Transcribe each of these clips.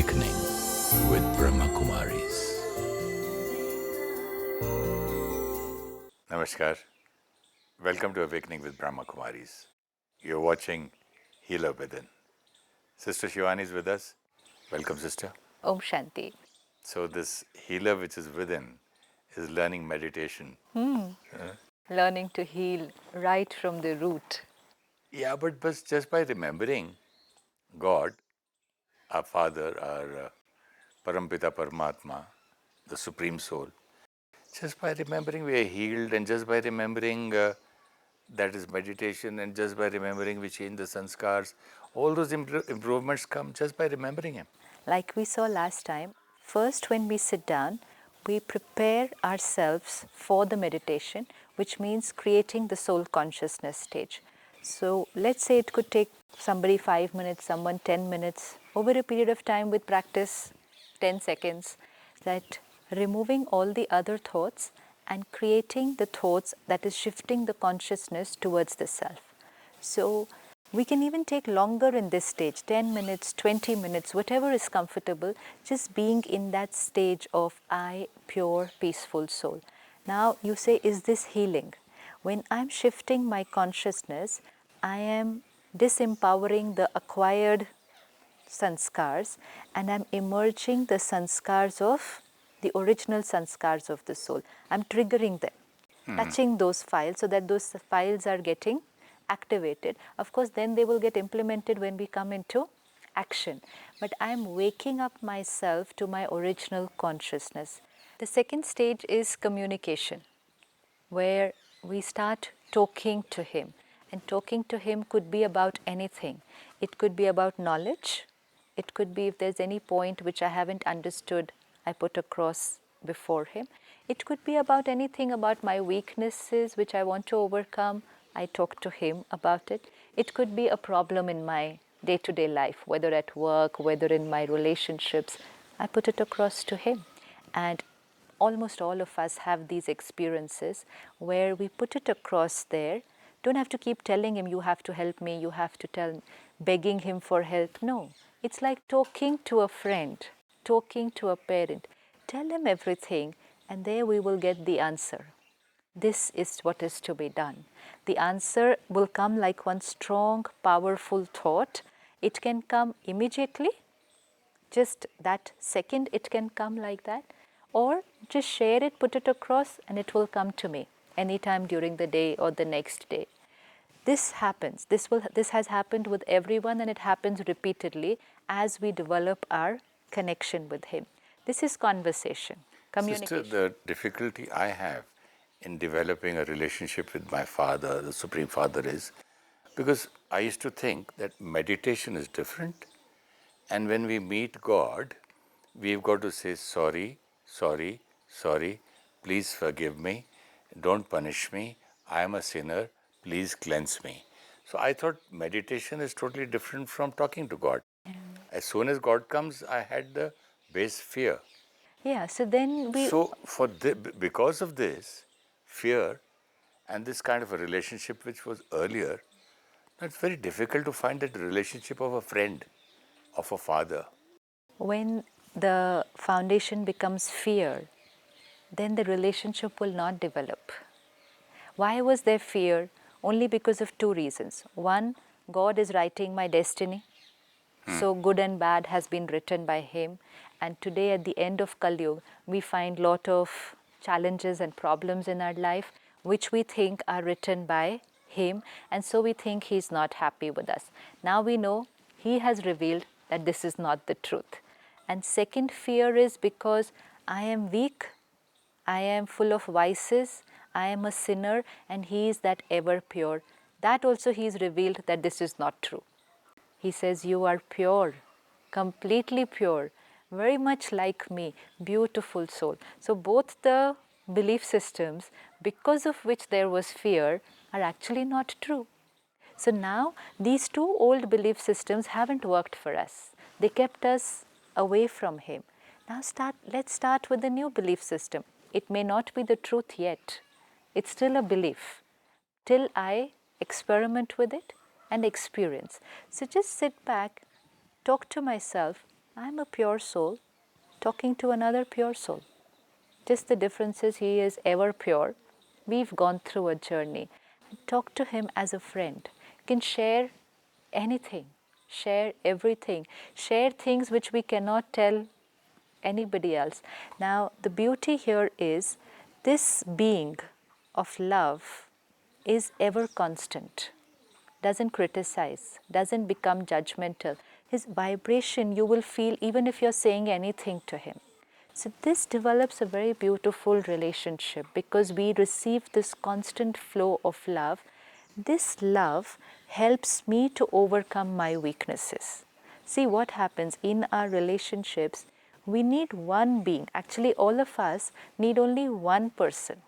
Awakening with Brahma Kumaris. Namaskar. Welcome to Awakening with Brahma Kumaris. You're watching Healer Within. Sister Shivani is with us. Welcome, sister. Om Shanti. So this healer which is within is learning meditation. Learning to heal right from the root. Yeah, but just by remembering God, our Father, our Parampita Paramatma, the Supreme Soul, just by remembering we are healed, and just by remembering that is meditation, and just by remembering we change the sanskars, all those improvements come just by remembering Him. Like we saw last time, first when we sit down, we prepare ourselves for the meditation, which means creating the soul consciousness stage. So let's say it could take somebody 5 minutes, someone 10 minutes, over a period of time with practice, 10 seconds, that removing all the other thoughts and creating the thoughts that is shifting the consciousness towards the self. So we can even take longer in this stage, 10 minutes, 20 minutes, whatever is comfortable, just being in that stage of I, pure, peaceful soul. Now you say, is this healing? When I'm shifting my consciousness, I am disempowering the acquired sanskars and I'm emerging the sanskars of the original sanskars of the soul. I'm triggering them, touching those files so that those files are getting activated. Of course, then they will get implemented when we come into action. But I'm waking up myself to my original consciousness. The second stage is communication, where we start talking to Him. And talking to Him could be about anything. It could be about knowledge. It could be if there's any point which I haven't understood, I put across before Him. It could be about anything about my weaknesses which I want to overcome. I talk to Him about it. It could be a problem in my day-to-day life, whether at work, whether in my relationships. I put it across to Him. And almost all of us have these experiences where we put it across there. Don't have to keep telling Him, you have to help me, you have to tell, begging Him for help. No, it's like talking to a friend, talking to a parent. Tell Him everything and there we will get the answer. This is what is to be done. The answer will come like one strong, powerful thought. It can come immediately, just that second it can come like that, or just share it, put it across, and it will come to me anytime during the day or the next day. This happens. This has happened with everyone, and it happens repeatedly as we develop our connection with Him. This is conversation, communication. Sister, the difficulty I have in developing a relationship with my Father, the Supreme Father, is because I used to think that meditation is different, and when we meet God, we've got to say sorry, sorry, sorry, please forgive me, don't punish me, I am a sinner, please cleanse me. So I thought meditation is totally different from talking to God. As soon as God comes, I had the base fear. Yeah, so then we... So because of this fear and this kind of a relationship which was earlier, it's very difficult to find that relationship of a friend, of a father. When the foundation becomes fear, then the relationship will not develop. Why was there fear? Only because of two reasons. One, God is writing my destiny. So good and bad has been written by Him. And today at the end of Kali Yuga, we find lot of challenges and problems in our life which we think are written by Him. And so we think He's not happy with us. Now we know He has revealed that this is not the truth. And second fear is because I am weak, I am full of vices, I am a sinner, and He is that ever pure. That also He is revealed that this is not true. He says, you are pure, completely pure, very much like me, beautiful soul. So both the belief systems, because of which there was fear, are actually not true. So now these two old belief systems haven't worked for us. They kept us away from Him. Now let's start with the new belief system. It may not be the truth yet. It's still a belief. Till I experiment with it and experience. So just sit back, talk to myself, I'm a pure soul talking to another pure soul. Just the difference is he is ever pure. We've gone through a journey. Talk to him as a friend. You can share anything, share everything, share things which we cannot tell anybody else. Now, the beauty here is this being of love is ever constant, doesn't criticize, doesn't become judgmental. His vibration you will feel even if you're saying anything to him. So this develops a very beautiful relationship because we receive this constant flow of love. This love helps me to overcome my weaknesses. See what happens in our relationships. We need one being. Actually, all of us need only one person.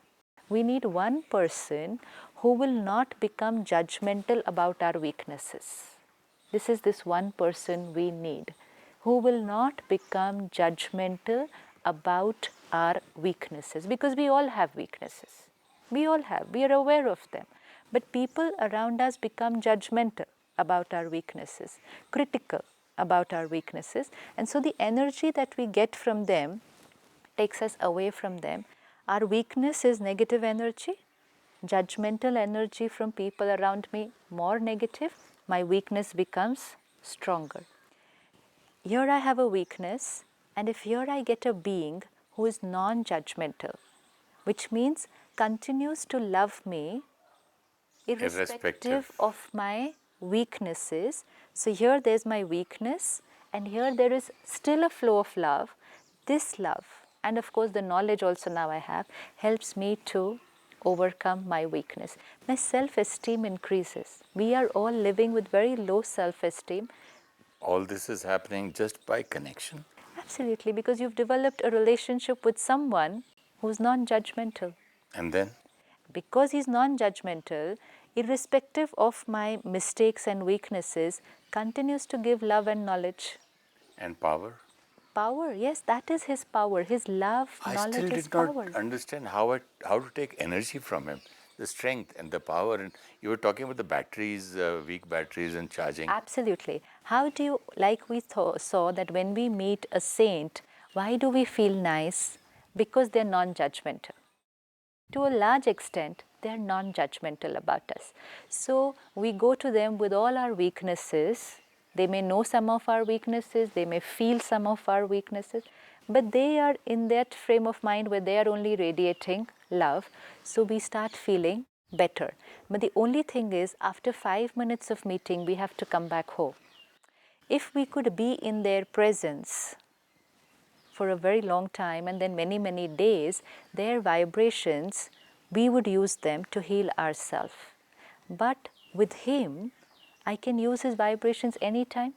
We need one person who will not become judgmental about our weaknesses. This is this one person we need, who will not become judgmental about our weaknesses, because we all have weaknesses. We all have, we are aware of them. But people around us become judgmental about our weaknesses, critical about our weaknesses, and so the energy that we get from them takes us away from them. Our weakness is negative energy, judgmental energy from people around me, more negative, my weakness becomes stronger. Here I have a weakness, and if here I get a being who is non judgmental, which means continues to love me irrespective of my weaknesses. So here there's my weakness, and here there is still a flow of love. This love, and of course the knowledge also now I have, helps me to overcome my weakness. My self-esteem increases. We are all living with very low self-esteem. All this is happening just by connection. Absolutely, because you've developed a relationship with someone who's non-judgmental. And then? Because he's non-judgmental, irrespective of my mistakes and weaknesses, continues to give love and knowledge. And power? Power, yes, that is his power. His love, knowledge is power. I still did not understand how to take energy from him, the strength and the power. And you were talking about the batteries, weak batteries and charging. Absolutely. How do you, like we saw that when we meet a saint, why do we feel nice? Because they're non-judgmental. To a large extent, they are non-judgmental about us. So we go to them with all our weaknesses. They may know some of our weaknesses, they may feel some of our weaknesses, but they are in that frame of mind where they are only radiating love. So we start feeling better. But the only thing is, after 5 minutes of meeting, we have to come back home. If we could be in their presence for a very long time and then many, many days, their vibrations, we would use them to heal ourselves. But with him, I can use his vibrations anytime,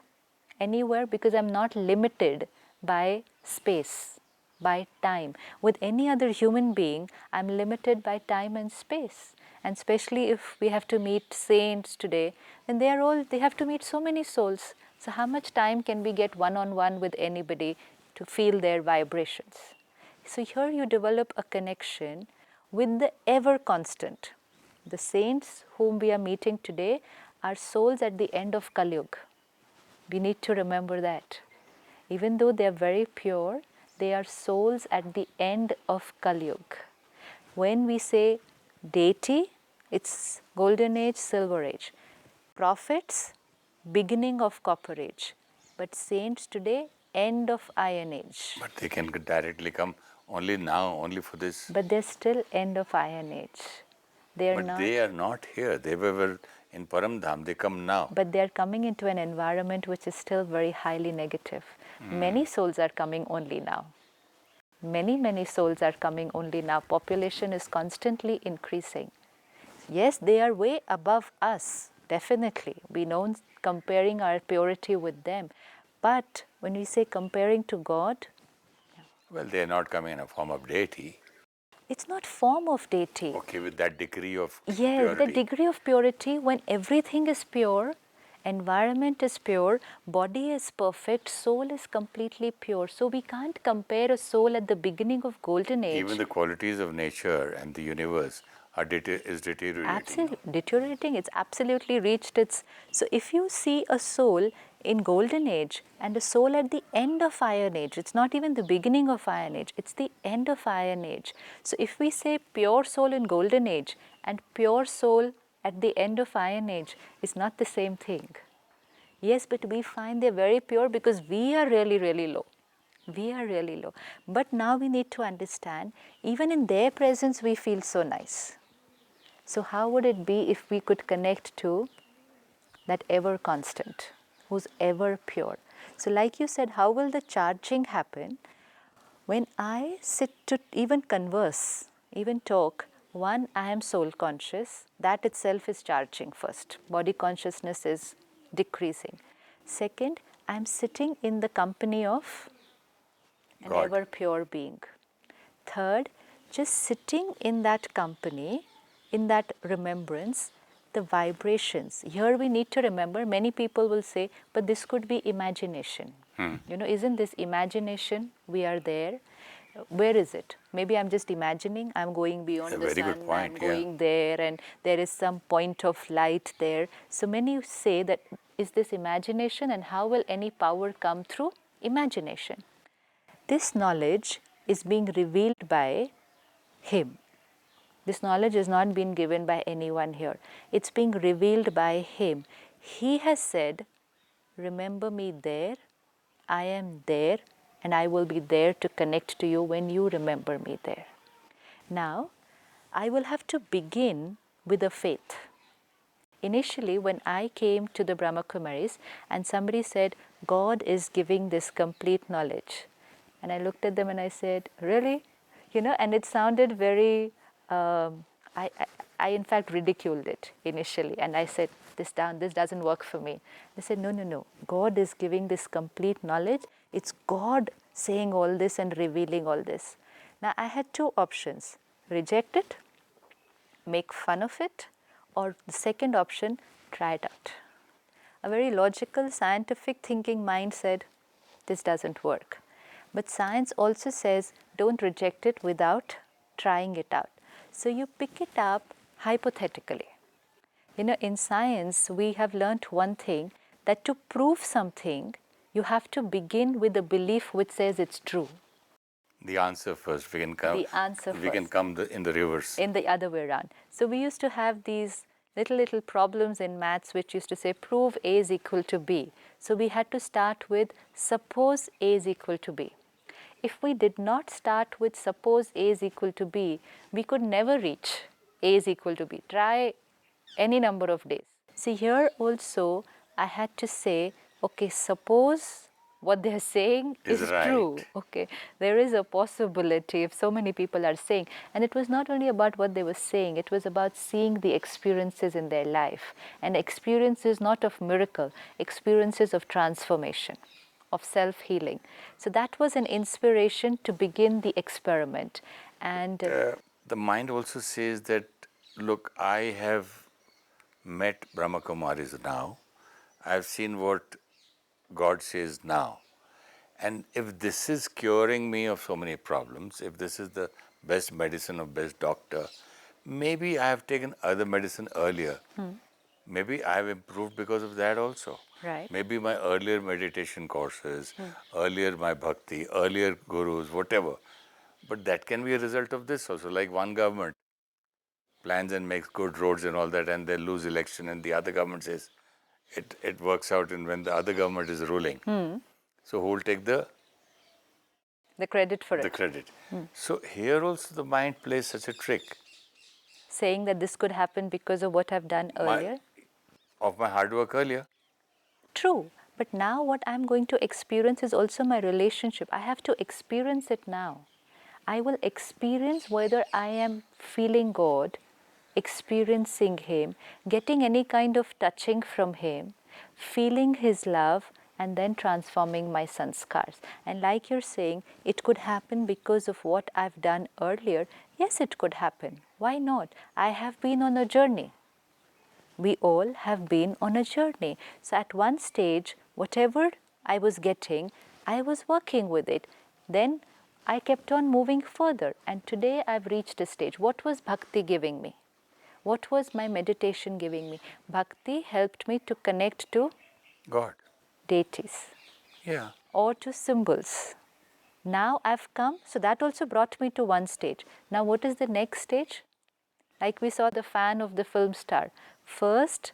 anywhere, because I'm not limited by space, by time. With any other human being, I'm limited by time and space. And especially if we have to meet saints today, then they have to meet so many souls. So how much time can we get one-on-one with anybody to feel their vibrations? So here you develop a connection with the ever constant. The saints whom we are meeting today are souls at the end of Kali Yuga. We need to remember that. Even though they are very pure, they are souls at the end of Kali Yuga. When we say deity, it's golden age, silver age. Prophets, beginning of copper age. But saints today, end of iron age. But they can directly come only now, only for this. But they're still end of iron age. They are not here. They were in Paramdham. They come now. But they're coming into an environment which is still very highly negative. Many souls are coming only now. Many souls are coming only now. Population is constantly increasing. Yes, they are way above us, definitely. We know comparing our purity with them. But when we say comparing to God, well, they are not coming in a form of deity. It's not form of deity. Okay, with that degree of yes, purity. The degree of purity, when everything is pure, environment is pure, body is perfect, soul is completely pure. So we can't compare a soul at the beginning of golden age. Even the qualities of nature and the universe is deteriorating. Absolutely deteriorating. It's absolutely reached its. So if you see a soul in golden age and a soul at the end of iron age. It's not even the beginning of iron age, it's the end of iron age. So if we say pure soul in golden age and pure soul at the end of iron age, is not the same thing. Yes, but we find they're very pure because we are really, really low. We are really low. But now we need to understand, even in their presence we feel so nice. So how would it be if we could connect to that ever constant, who's ever pure? So like you said, how will the charging happen? When I sit to even converse, even talk, one, I am soul conscious, that itself is charging first. Body consciousness is decreasing. Second, I am sitting in the company of an God. ever pure being. Third, just sitting in that company, in that remembrance, the vibrations. Here we need to remember, many people will say, but this could be imagination. You know, isn't this imagination? We are there. Where is it? Maybe I'm just imagining, I'm going beyond A the very sun, good point, I'm going there, and there is some point of light there. So many say that, is this imagination, and how will any power come through imagination? This knowledge is being revealed by Him. This knowledge has not been given by anyone here. It's being revealed by Him. He has said, remember me there, I am there, and I will be there to connect to you when you remember me there. Now, I will have to begin with a faith. Initially, when I came to the Brahma Kumaris and somebody said, God is giving this complete knowledge. And I looked at them and I said, really? You know, and it sounded very, I in fact ridiculed it initially. And I said, this doesn't work for me. They said, no. God is giving this complete knowledge. It's God saying all this and revealing all this. Now, I had two options, reject it, make fun of it, or the second option, try it out. A very logical, scientific thinking mind said, this doesn't work. But science also says, don't reject it without trying it out. So you pick it up hypothetically. You know, in science, we have learnt one thing, that to prove something, you have to begin with a belief which says it's true. The answer first. We can come. The answer We can first. come in the reverse. In the other way around. So we used to have these little problems in maths which used to say prove A is equal to B. So we had to start with suppose A is equal to B. If we did not start with suppose A is equal to B, we could never reach A is equal to B. Try any number of days. See, here also I had to say, okay, suppose what they are saying is right. true. Okay, there is a possibility if so many people are saying. And it was not only about what they were saying, it was about seeing the experiences in their life. And experiences not of miracle, experiences of transformation, of self-healing. So that was an inspiration to begin the experiment. And The mind also says that, look, I have met Brahma Kumaris now. I've seen what God says now. And if this is curing me of so many problems, if this is the best medicine or best doctor, maybe I have taken other medicine earlier. Maybe I have improved because of that also. Right. Maybe my earlier meditation courses, earlier my bhakti, earlier gurus, whatever. But that can be a result of this also. Like one government plans and makes good roads and all that, and they lose election, and the other government says it works out in when the other government is ruling. So who will take the credit for the it. credit? So here also the mind plays such a trick. Saying that this could happen because of what I've done earlier. Of my hard work earlier. True. But now what I'm going to experience is also my relationship. I have to experience it now. I will experience whether I am feeling God, experiencing Him, getting any kind of touching from Him, feeling His love, and then transforming my sanskars. And like you're saying, it could happen because of what I've done earlier. Yes, it could happen. Why not? I have been on a journey. We all have been on a journey. So at one stage, whatever I was getting, I was working with it. Then I kept on moving further. And today I've reached a stage. What was bhakti giving me? What was my meditation giving me? Bhakti helped me to connect to God. deities Yeah. or to symbols. Now I've come, so that also brought me to one stage. Now what is the next stage? Like we saw the fan of the film star. First,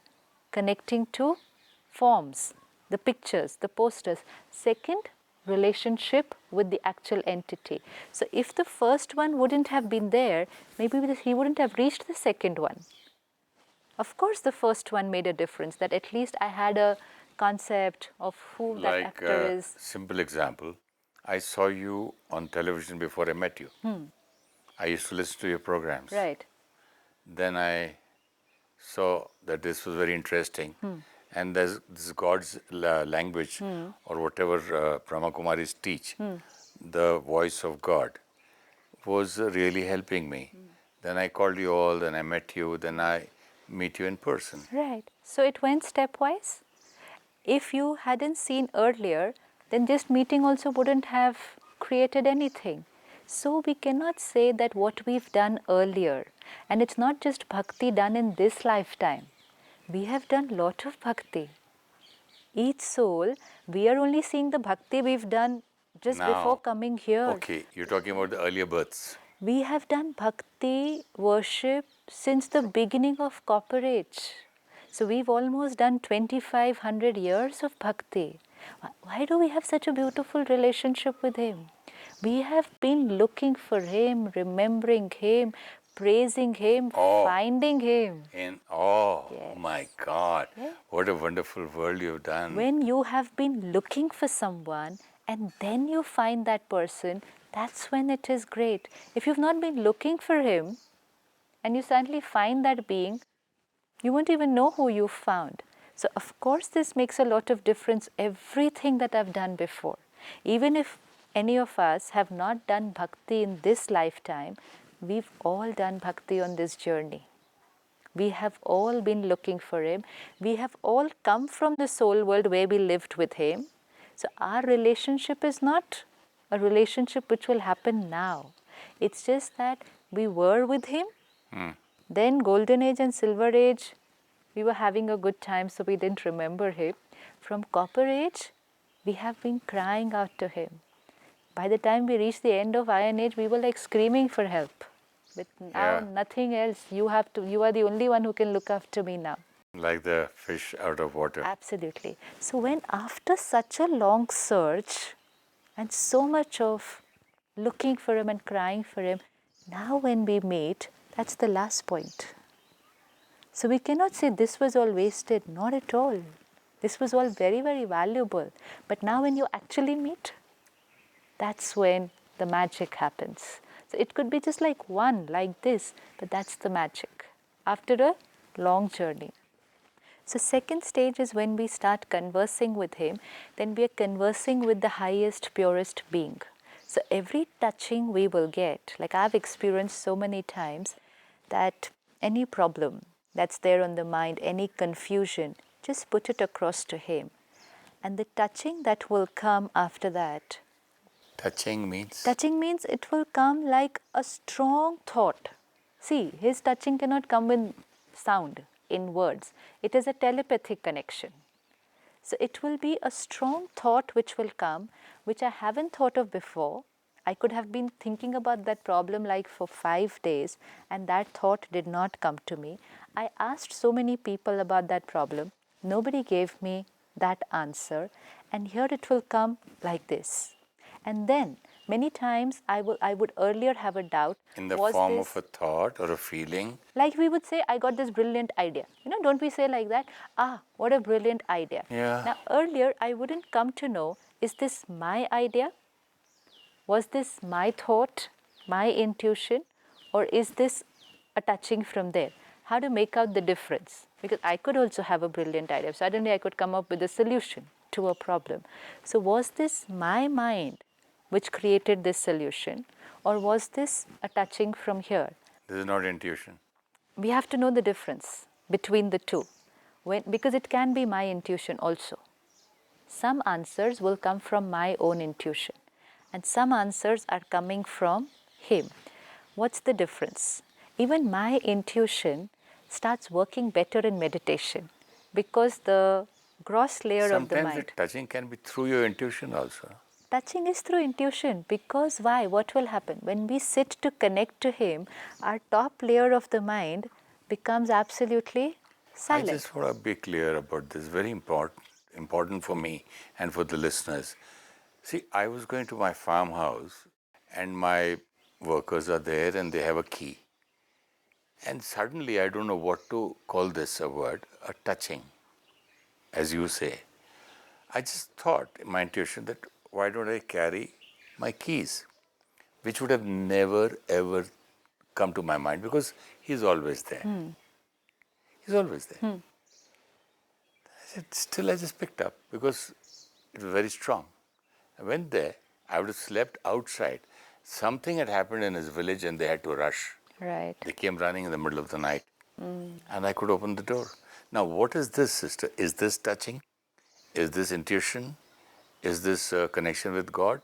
connecting to forms, the pictures, the posters. Second, relationship with the actual entity. So if the first one wouldn't have been there, maybe he wouldn't have reached the second one. Of course, the first one made a difference, that at least I had a concept of who that actor is. Simple example, I saw you on television before I met you. I used to listen to your programs. Right. Then I saw that this was very interesting. And there's this God's language or whatever Brahma Kumaris teach, the voice of God, was really helping me. Then I called you all, then I met you, then I meet you in person. Right. So it went stepwise. If you hadn't seen earlier, then just meeting also wouldn't have created anything. So we cannot say that what we've done earlier, and it's not just bhakti done in this lifetime. We have done lot of bhakti. Each soul, we are only seeing the bhakti we've done just Now, before coming here. Okay, you're talking about the earlier births. We have done bhakti worship since the beginning of Copper Age. So we've almost done 2500 years of bhakti. Why do we have such a beautiful relationship with him? We have been looking for him, remembering him, praising him, finding him. My God, what a wonderful world you've done. When you have been looking for someone and then you find that person, that's when it is great. If you've not been looking for him and you suddenly find that being, you won't even know who you found. So of course this makes a lot of difference, everything that I've done before. Even if any of us have not done bhakti in this lifetime, we've all done bhakti on this journey. We have all been looking for him. We have all come from the soul world where we lived with him. So our relationship is not a relationship which will happen now. It's just that we were with him. Then golden age and silver age, we were having a good time, so we didn't remember him. From copper age, we have been crying out to him. By the time we reached the end of iron age, we were like screaming for help. But now nothing else. You are the only one who can look after me now. Like the fish out of water. Absolutely. So when after such a long search and so much of looking for him and crying for him, now when we meet, that's the last point. So we cannot say this was all wasted. Not at all. This was all very, very valuable. But now when you actually meet, that's when the magic happens. So it could be just like one, like this, but that's the magic after a long journey. So second stage is when we start conversing with him, then we are conversing with the highest, purest being. So every touching we will get, like I've experienced so many times, that any problem that's there on the mind, any confusion, just put it across to him. And the touching that will come after that. Touching means? Touching means it will come like a strong thought. See, his touching cannot come in sound, in words. It is a telepathic connection. So it will be a strong thought which will come, which I haven't thought of before. I could have been thinking about that problem like for 5 days, and that thought did not come to me. I asked so many people about that problem. Nobody gave me that answer. And here it will come like this. And then, many times, I would earlier have a doubt. In the form of a thought or a feeling? Like we would say, I got this brilliant idea. Don't we say like that? What a brilliant idea. Yeah. Now, earlier, I wouldn't come to know, is this my idea? Was this my thought, my intuition? Or is this a touching from there? How to make out the difference? Because I could also have a brilliant idea. Suddenly, I could come up with a solution to a problem. So was this my mind which created this solution, or was this a touching from here? This is not intuition. We have to know the difference between the two, because it can be my intuition also. Some answers will come from my own intuition, and some answers are coming from him. What's the difference? Even my intuition starts working better in meditation, because the gross layer of the Sometimes the mind. touching can be through your intuition also. Touching is through intuition, because why? What will happen? When we sit to connect to Him, our top layer of the mind becomes absolutely I silent. just want to be clear about this, very important for me and for the listeners. See, I was going to my farmhouse and my workers are there and they have a key. And suddenly, I don't know what to call this a word, a touching, as you say. I just thought in my intuition that why don't I carry my keys, which would have never ever come to my mind because he's always there. He's always there. I said, still I just picked up because it was very strong. I went there, I would have slept outside. Something had happened in his village and they had to rush. Right. They came running in the middle of the night and I could open the door. Now, what is this, sister? Is this touching? Is this intuition? Is this connection with God?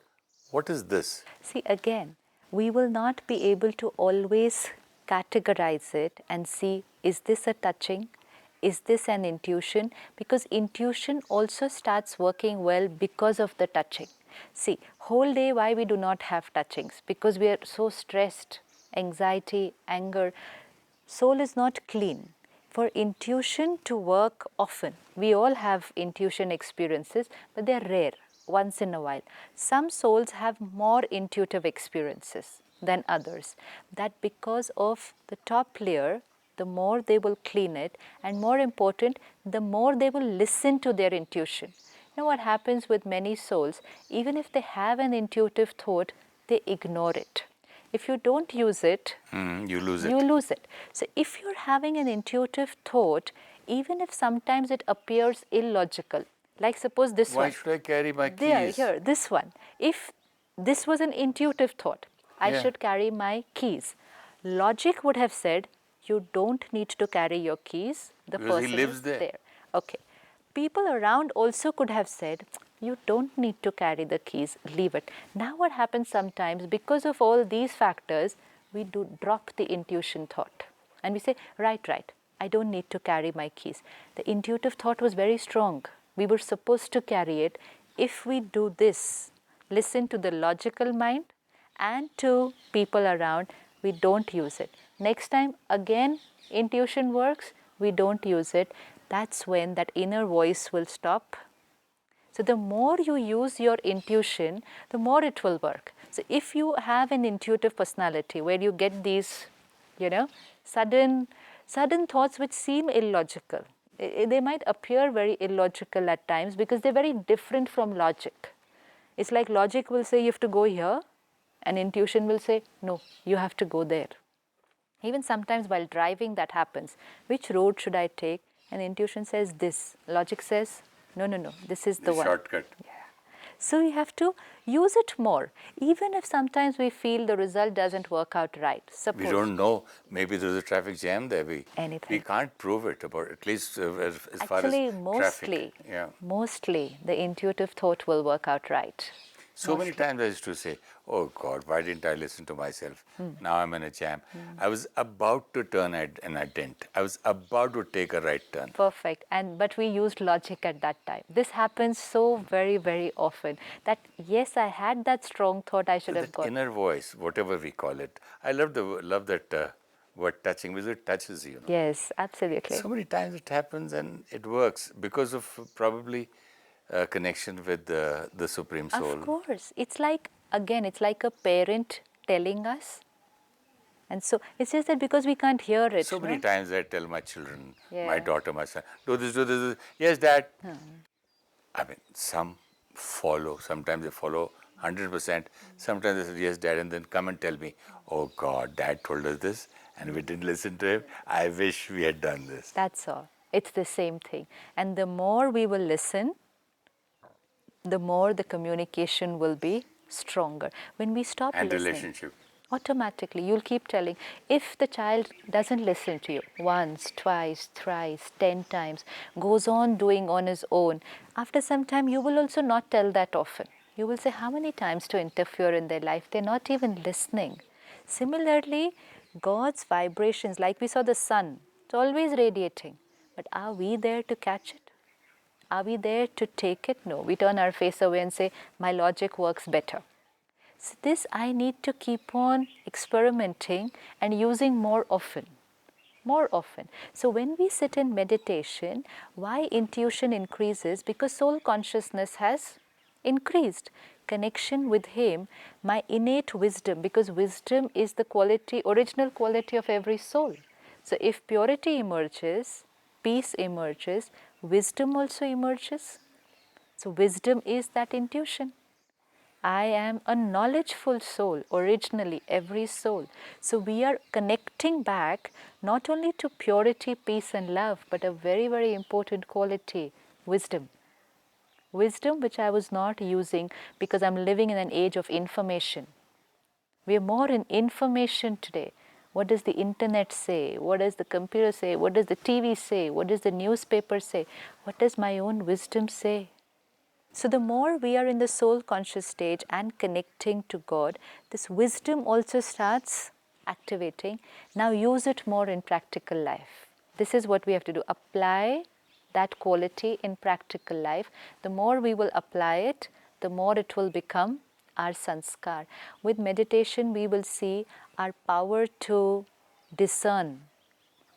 What is this? See, again, we will not be able to always categorize it and see, is this a touching? Is this an intuition? Because intuition also starts working well because of the touching. See, whole day why we do not have touchings? Because we are so stressed, anxiety, anger. Soul is not clean. For intuition to work often, we all have intuition experiences, but they are rare, once in a while. Some souls have more intuitive experiences than others. That because of the top layer, the more they will clean it, and more important, the more they will listen to their intuition. You know what happens with many souls? Even if they have an intuitive thought, they ignore it. If you don't use it, You lose you it. lose it. So if you're having an intuitive thought, even if sometimes it appears illogical, like suppose this Why one. should I carry my There, keys? here, this one. If this was an intuitive thought, I Yeah. should carry my keys. Logic would have said, you don't need to carry your keys. The Because he person lives is there. Okay. People around also could have said, you don't need to carry the keys, leave it. Now what happens sometimes, because of all these factors, we do drop the intuition thought. And we say, right, I don't need to carry my keys. The intuitive thought was very strong. We were supposed to carry it. If we do this, listen to the logical mind and to people around, we don't use it. Next time, again, intuition works, we don't use it. That's when that inner voice will stop. So the more you use your intuition, the more it will work. So if you have an intuitive personality where you get these, sudden thoughts which seem illogical, they might appear very illogical at times because they're very different from logic. It's like logic will say you have to go here, and intuition will say, no, you have to go there. Even sometimes while driving that happens. Which road should I take? And intuition says this. Logic says, no, this is the one. Shortcut. So we have to use it more, even if sometimes we feel the result doesn't work out right. Suppose We don't know. Maybe there's a traffic jam there. We Anything. can't prove it, about at least as far Actually, as mostly, traffic. mostly the intuitive thought will work out right. So many times I used to say, oh God, why didn't I listen to myself? Now I'm in a jam. I was about to turn and I didn't. I was about to take a right turn. Perfect. But we used logic at that time. This happens so very, very often that yes, I had that strong thought I should have That got. inner voice, whatever we call it. I love that word touching because it touches you. Yes, absolutely. So many times it happens and it works because of probably connection with the Supreme Soul. Of course. It's like a parent telling us. And so it's just that because we can't hear it. So many times I tell my children, Yeah. my daughter, my son, do this, do this. Yes, Dad. I mean, some follow. Sometimes they follow 100%. Sometimes they say, yes, Dad, and then come and tell me, oh God, Dad told us this and we didn't listen to him. I wish we had done this. That's all. It's the same thing. And the more we will listen, the more the communication will be stronger. When we stop And listening, relationship. automatically you'll keep telling. If the child doesn't listen to you once, twice, thrice, 10 times, goes on doing on his own, after some time you will also not tell that often. You will say how many times to interfere in their life. They're not even listening. Similarly, God's vibrations, like we saw the sun, it's always radiating. But are we there to catch it? Are we there to take it? No. We turn our face away and say, my logic works better. So this I need to keep on experimenting and using more often. More often. So when we sit in meditation, why intuition increases? Because soul consciousness has increased. Connection with Him, my innate wisdom, because wisdom is the quality, original quality of every soul. So if purity emerges, peace emerges, wisdom also emerges. So wisdom is that intuition. I am a knowledgeful soul, originally, every soul. So we are connecting back not only to purity, peace and love, but a very, very important quality, wisdom. Wisdom which I was not using because I'm living in an age of information. We are more in information today. What does the internet say? What does the computer say? What does the TV say? What does the newspaper say? What does my own wisdom say? So the more we are in the soul conscious stage and connecting to God, this wisdom also starts activating. Now use it more in practical life. This is what we have to do. Apply that quality in practical life. The more we will apply it, the more it will become our sanskar. With meditation, we will see our power to discern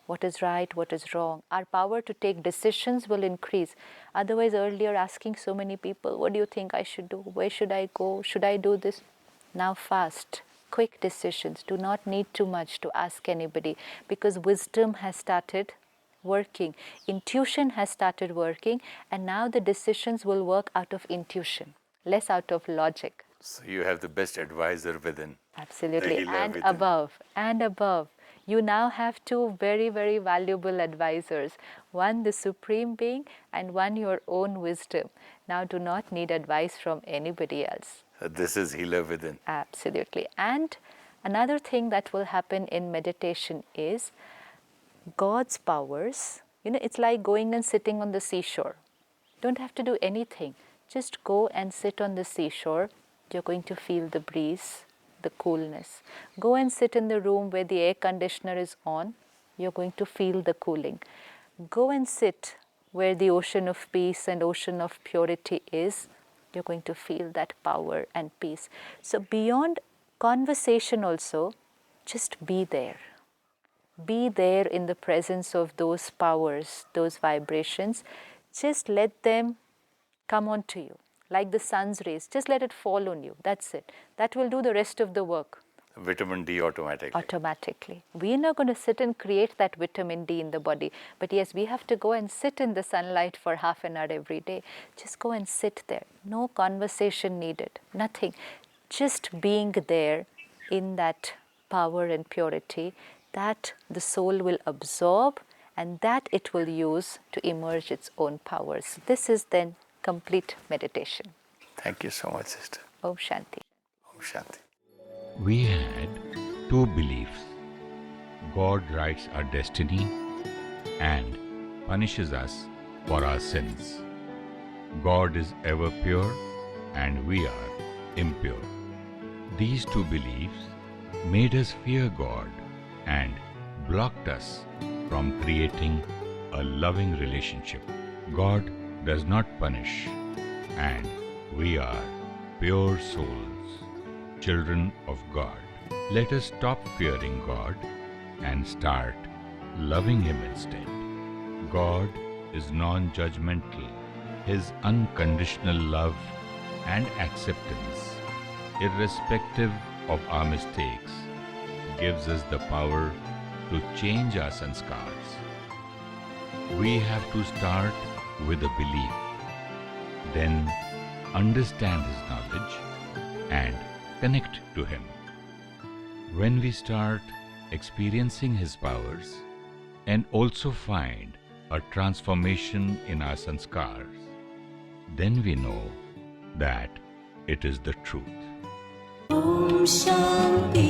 what is right, what is wrong. Our power to take decisions will increase. Otherwise, earlier asking so many people, what do you think I should do? Where should I go? Should I do this? Now fast, quick decisions. Do not need too much to ask anybody because wisdom has started working. Intuition has started working and now the decisions will work out of intuition, less out of logic. So you have the best advisor within. Absolutely, and above, and above. You now have two very, very valuable advisors. One, the Supreme Being, and one, your own wisdom. Now do not need advice from anybody else. This is healer within. Absolutely. And another thing that will happen in meditation is God's powers. It's like going and sitting on the seashore. Don't have to do anything. Just go and sit on the seashore. You're going to feel the breeze, the coolness. Go and sit in the room where the air conditioner is on. You're going to feel the cooling. Go and sit where the ocean of peace and ocean of purity is. You're going to feel that power and peace. So beyond conversation also, just be there. Be there in the presence of those powers, those vibrations. Just let them come onto you. Like the sun's rays, just let it fall on you. That's it. That will do the rest of the work. Vitamin D automatically. Automatically. We're not going to sit and create that vitamin D in the body. But yes, we have to go and sit in the sunlight for half an hour every day. Just go and sit there. No conversation needed. Nothing. Just being there in that power and purity that the soul will absorb and that it will use to emerge its own powers. This is then complete meditation. Thank you so much, sister. Om Shanti. Om Shanti. We had two beliefs. God writes our destiny and punishes us for our sins. God is ever pure and we are impure. These two beliefs made us fear God and blocked us from creating a loving relationship. God does not punish, and we are pure souls, children of God. Let us stop fearing God and start loving Him instead. God is non-judgmental. His unconditional love and acceptance, irrespective of our mistakes, gives us the power to change our sanskars. We have to start with a belief, then understand His knowledge and connect to Him. When we start experiencing His powers and also find a transformation in our sanskars, then we know that it is the truth. Om Shanti.